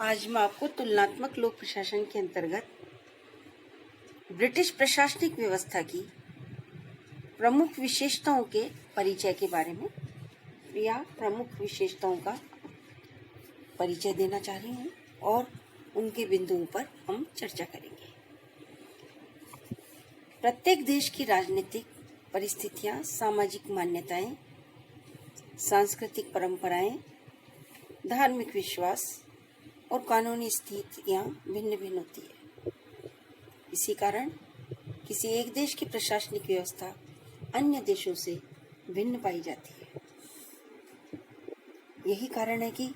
आज मैं आपको तुलनात्मक लोक प्रशासन के अंतर्गत ब्रिटिश प्रशासनिक व्यवस्था की प्रमुख विशेषताओं के परिचय के बारे में या प्रमुख विशेषताओं का परिचय देना चाह रही हूँ और उनके बिंदुओं पर हम चर्चा करेंगे। प्रत्येक देश की राजनीतिक परिस्थितियाँ, सामाजिक मान्यताएं, सांस्कृतिक परंपराएं, धार्मिक विश्वास और कानूनी स्थितियाँ भिन्न भिन्न होती है। इसी कारण किसी एक देश की प्रशासनिक व्यवस्था अन्य देशों से भिन्न पाई जाती है। यही कारण है कि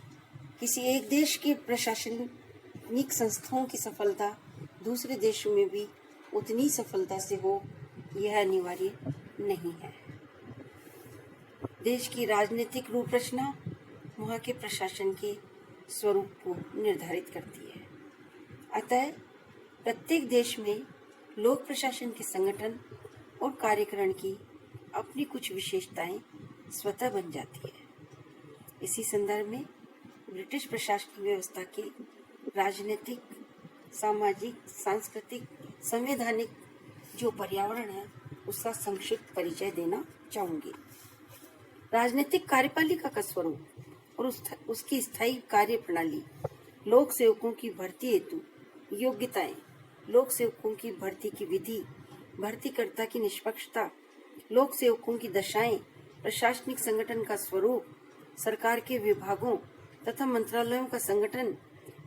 किसी एक देश की प्रशासनिक संस्थाओं की सफलता दूसरे देशों में भी उतनी सफलता से हो, यह अनिवार्य नहीं है। देश की राजनीतिक रूपरचना वहाँ के प्रशासन के स्वरूप को निर्धारित करती है। अतः प्रत्येक देश में लोक प्रशासन के संगठन और कार्यकरण की अपनी कुछ विशेषताएं स्वतः बन जाती है। इसी संदर्भ में ब्रिटिश प्रशासनिक व्यवस्था के राजनीतिक, सामाजिक, सांस्कृतिक, संवैधानिक जो पर्यावरण है उसका संक्षिप्त परिचय देना चाहूंगी। राजनीतिक कार्यपालिका का स्वरूप और उसकी स्थायी कार्य प्रणाली, लोक सेवकों की भर्ती हेतु योग्यताएं, लोक सेवकों की भर्ती की विधि, भर्तीकर्ता की निष्पक्षता, लोक सेवकों की दशाएं, प्रशासनिक संगठन का स्वरूप, सरकार के विभागों तथा मंत्रालयों का संगठन,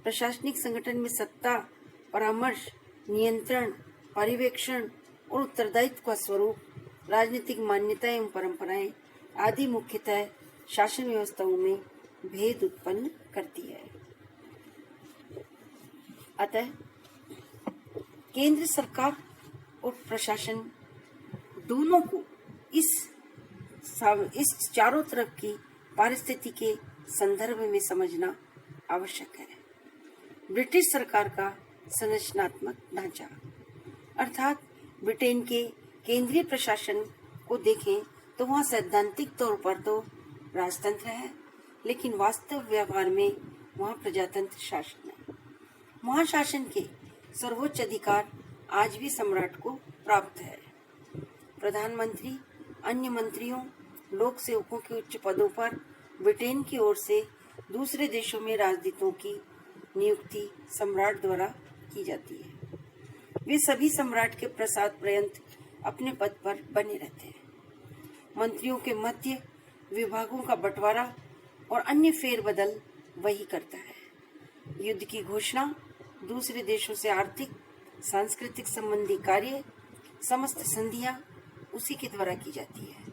प्रशासनिक संगठन में सत्ता, परामर्श, नियंत्रण, पर्यवेक्षण और उत्तरदायित्व का स्वरूप, राजनीतिक मान्यताएं एवं परंपराएं आदि मुख्यतः शासन व्यवस्थाओं में भेद उत्पन्न करती है। अतः केंद्र सरकार और प्रशासन दोनों को इस चारों तरफ की परिस्थिति के संदर्भ में समझना आवश्यक है। ब्रिटिश सरकार का संरचनात्मक ढांचा, अर्थात ब्रिटेन के केंद्रीय प्रशासन को देखें तो वहाँ सैद्धांतिक तौर पर तो राजतंत्र है, लेकिन वास्तव व्यवहार में वहाँ प्रजातंत्र शासन है। महाशासन के सर्वोच्च अधिकार आज भी सम्राट को प्राप्त है। प्रधानमंत्री, अन्य मंत्रियों, लोक सेवकों के उच्च पदों पर ब्रिटेन की ओर से दूसरे देशों में राजदूतों की नियुक्ति सम्राट द्वारा की जाती है। वे सभी सम्राट के प्रसाद पर्यंत अपने पद पर बने रहते हैं। मंत्रियों के मध्य विभागों का बंटवारा और अन्य फेरबदल वही करता है। युद्ध की घोषणा, दूसरे देशों से आर्थिक, सांस्कृतिक संबंधी कार्य, समस्त संधियां उसी के द्वारा की जाती है।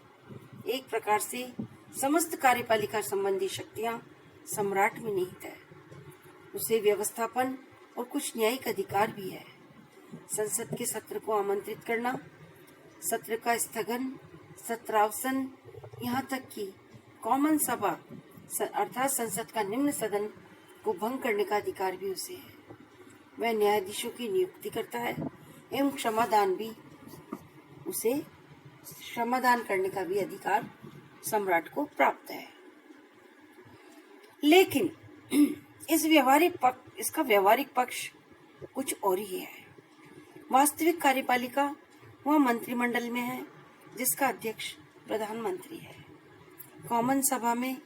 एक प्रकार से समस्त कार्यपालिका संबंधी शक्तियां सम्राट में निहित है। उसे व्यवस्थापन और कुछ न्यायिक अधिकार भी है। संसद के सत्र को आमंत्रित करना, सत्र का स्थगन, सत्रावसान, यहाँ तक कि कॉमन सभा अर्थात संसद का निम्न सदन को भंग करने का अधिकार भी उसे है। वह न्यायाधीशों की नियुक्ति करता है एवं क्षमादान करने का भी अधिकार सम्राट को प्राप्त है। लेकिन इसका व्यवहारिक पक्ष कुछ और ही है। वास्तविक कार्यपालिका वह मंत्रिमंडल में है जिसका अध्यक्ष प्रधानमंत्री है। कॉमन सभा में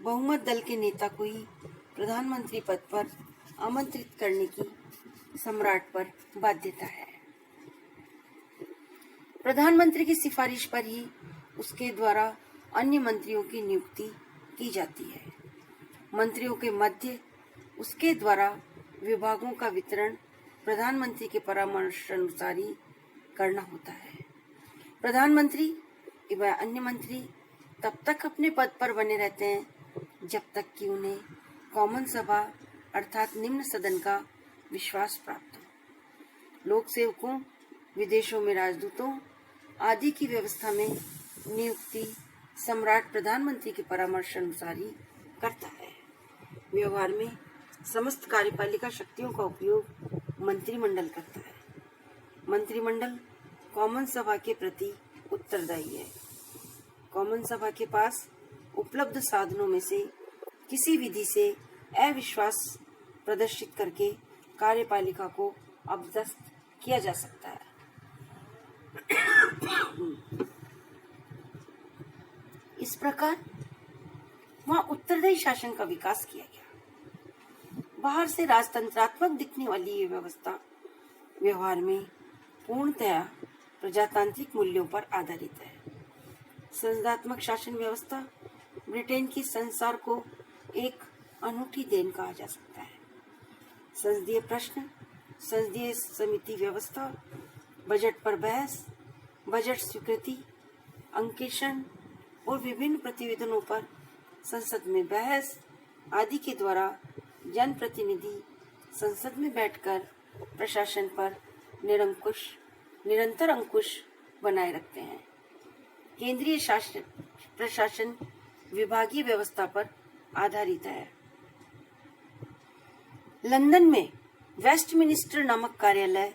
बहुमत दल के नेता को ही प्रधानमंत्री पद पर आमंत्रित करने की सम्राट पर बाध्यता है। प्रधानमंत्री की सिफारिश पर ही उसके द्वारा अन्य मंत्रियों की नियुक्ति की जाती है। मंत्रियों के मध्य उसके द्वारा विभागों का वितरण प्रधानमंत्री के परामर्श अनुसार ही करना होता है। प्रधानमंत्री एवं अन्य मंत्री तब तक अपने पद पर बने रहते हैं जब तक कि उन्हें कॉमन सभा अर्थात निम्न सदन का विश्वास प्राप्त हो। लोक सेवकों, विदेशों में राजदूतों आदि की व्यवस्था में नियुक्ति सम्राट प्रधानमंत्री के परामर्श अनुसार ही करता है। व्यवहार में समस्त कार्यपालिका शक्तियों का उपयोग मंत्रिमंडल करता है। मंत्रिमंडल कॉमन सभा के प्रति उत्तरदायी है। कॉमन सभा के पास उपलब्ध साधनों में से किसी विधि से अविश्वास प्रदर्शित करके कार्यपालिका को अभ्यस्त किया जा सकता है। इस प्रकार वहां उत्तरदायी शासन का विकास किया गया। बाहर से राजतंत्रात्मक दिखने वाली ये व्यवस्था व्यवहार में पूर्णतया प्रजातांत्रिक मूल्यों पर आधारित है। संसदात्मक शासन व्यवस्था ब्रिटेन की संसार को एक अनूठी देन कहा जा सकता है। संसदीय प्रश्न, संसदीय समिति व्यवस्था, बजट पर बहस, बजट स्वीकृति, अंकेक्षण और विभिन्न प्रतिवेदनों पर संसद में बहस आदि के द्वारा जनप्रतिनिधि संसद में बैठकर प्रशासन पर निरंतर अंकुश बनाए रखते हैं। केंद्रीय प्रशासन विभागीय व्यवस्था पर आधारित है। लंदन में वेस्टमिनिस्टर नामक कार्यालय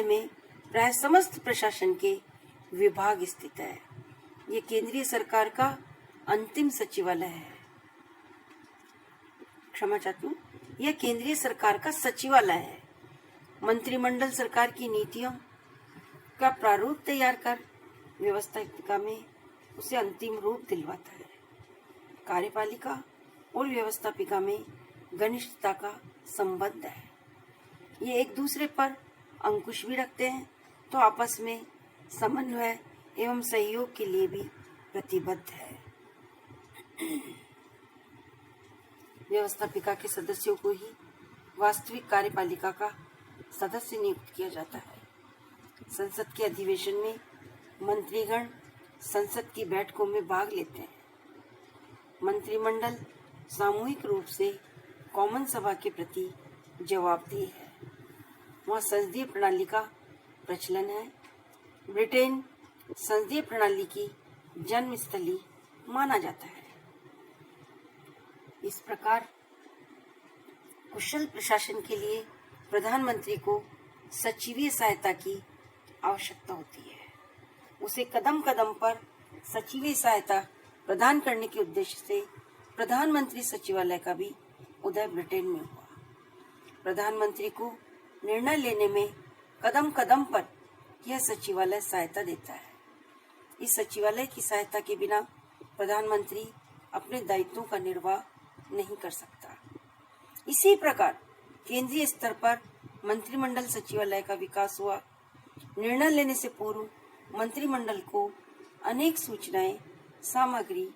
में प्राय समस्त प्रशासन के विभाग स्थित है। ये केंद्रीय सरकार का अंतिम सचिवालय है। क्षमा चाहती हूँ, यह केंद्रीय सरकार का सचिवालय है। मंत्रिमंडल सरकार की नीतियों का प्रारूप तैयार कर व्यवस्थापिका में उसे अंतिम रूप दिलवाता है। कार्यपालिका और व्यवस्थापिका में घनिष्ठता का संबंध है। ये एक दूसरे पर अंकुश भी रखते हैं तो आपस में समन्वय एवं सहयोग के लिए भी प्रतिबद्ध है। व्यवस्थापिका के सदस्यों को ही वास्तविक कार्यपालिका का सदस्य नियुक्त किया जाता है। संसद के अधिवेशन में मंत्रीगण संसद की बैठकों में भाग लेते हैं। मंत्रिमंडल सामूहिक रूप से कॉमन सभा के प्रति जवाबदेह है। वहाँ संसदीय प्रणाली का प्रचलन है। ब्रिटेन संसदीय प्रणाली की जन्मस्थली माना जाता है। इस प्रकार कुशल प्रशासन के लिए प्रधानमंत्री को सचिवीय सहायता की आवश्यकता होती है। उसे कदम कदम पर सचिवीय सहायता प्रदान करने के उद्देश्य से प्रधानमंत्री सचिवालय का भी उदय ब्रिटेन में हुआ। प्रधानमंत्री को निर्णय लेने में कदम कदम पर यह सचिवालय सहायता देता है। इस सचिवालय की सहायता के बिना प्रधानमंत्री अपने दायित्वों का निर्वाह नहीं कर सकता। इसी प्रकार केंद्रीय स्तर पर मंत्रिमंडल सचिवालय का विकास हुआ। निर्णय लेने से पूर्व मंत्रिमंडल को अनेक सूचनाएं, सामग्री,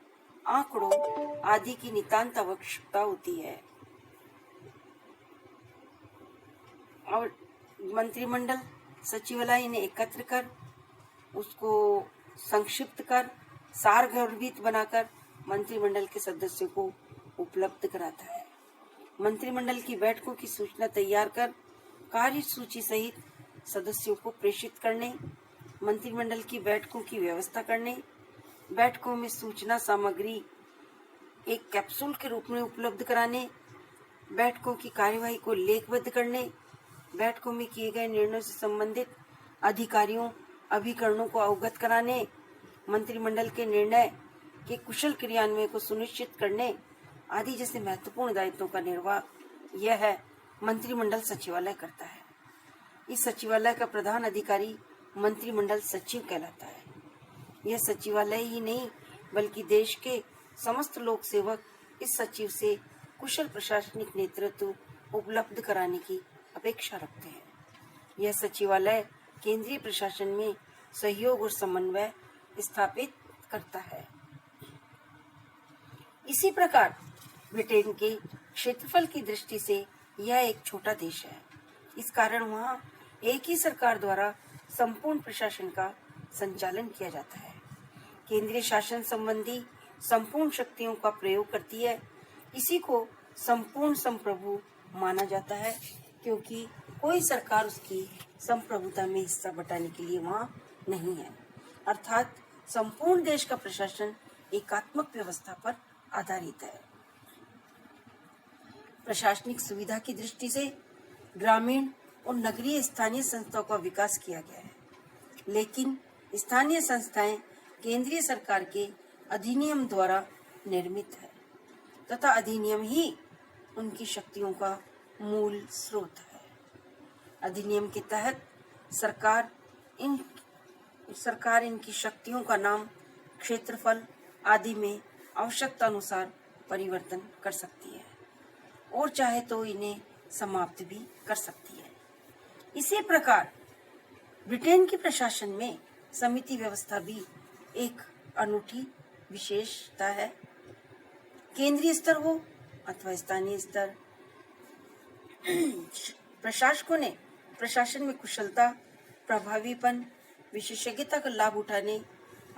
आंकड़ों आदि की नितांत आवश्यकता होती है और मंत्रिमंडल सचिवालय इन्हें एकत्र कर उसको संक्षिप्त कर सारगर्भित बनाकर मंत्रिमंडल के सदस्यों को उपलब्ध कराता है। मंत्रिमंडल की बैठकों की सूचना तैयार कर कार्य सूची सहित सदस्यों को प्रेषित करने, मंत्रिमंडल की बैठकों की व्यवस्था करने, बैठकों में सूचना सामग्री एक कैप्सूल के रूप में उपलब्ध कराने, बैठकों की कार्यवाही को लेखबद्ध करने, बैठकों में किए गए निर्णयों से संबंधित अधिकारियों अभिकरणों को अवगत कराने, मंत्रिमंडल के निर्णय के कुशल क्रियान्वयन को सुनिश्चित करने आदि जैसे महत्वपूर्ण दायित्वों का निर्वाह यह मंत्रिमंडल सचिवालय करता है। इस सचिवालय का प्रधान अधिकारी मंत्रिमंडल सचिव कहलाता है। यह सचिवालय ही नहीं बल्कि देश के समस्त लोक सेवक इस सचिव से कुशल प्रशासनिक नेतृत्व उपलब्ध कराने की अपेक्षा रखते हैं। यह सचिवालय केंद्रीय प्रशासन में सहयोग और समन्वय स्थापित करता है। इसी प्रकार ब्रिटेन के क्षेत्रफल की दृष्टि से यह एक छोटा देश है। इस कारण वहाँ एक ही सरकार द्वारा संपूर्ण प्रशासन का संचालन किया जाता है। केंद्रीय शासन संबंधी संपूर्ण शक्तियों का प्रयोग करती है। इसी को संपूर्ण संप्रभु माना जाता है क्योंकि कोई सरकार उसकी संप्रभुता में हिस्सा बटाने के लिए वहाँ नहीं है। अर्थात संपूर्ण देश का प्रशासन एकात्मक व्यवस्था पर आधारित है। प्रशासनिक सुविधा की दृष्टि से ग्रामीण और नगरीय स्थानीय संस्थाओं का विकास किया गया है, लेकिन स्थानीय संस्थाएं केंद्रीय सरकार के अधिनियम द्वारा निर्मित है। तथा अधिनियम ही उनकी शक्तियों का मूल स्रोत है। अधिनियम के तहत सरकार इनकी शक्तियों का नाम, क्षेत्रफल आदि में आवश्यकता अनुसार परिवर्तन कर सकती है और चाहे तो इन्हें समाप्त भी कर सकती है। इसी प्रकार ब्रिटेन के प्रशासन में समिति व्यवस्था भी एक अनूठी विशेषता है। केंद्रीय स्तर हो अथवा स्थानीय स्तर, प्रशासकों ने प्रशासन में कुशलता, प्रभावीपन, विशेषज्ञता का लाभ उठाने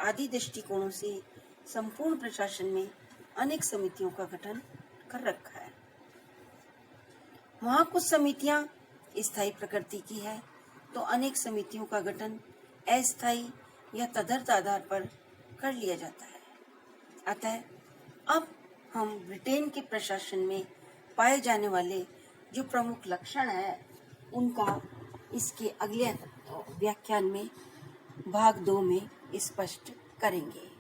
आदि दृष्टिकोणों से संपूर्ण प्रशासन में अनेक समितियों का गठन कर रखा है। वहाँ कुछ समितियां स्थायी प्रकृति की है तो अनेक समितियों का गठन अस्थायी या तदर्थ आधार पर कर लिया जाता है। अतः अब हम ब्रिटेन के प्रशासन में पाए जाने वाले जो प्रमुख लक्षण है उनका इसके अगले व्याख्यान में भाग 2 में स्पष्ट करेंगे।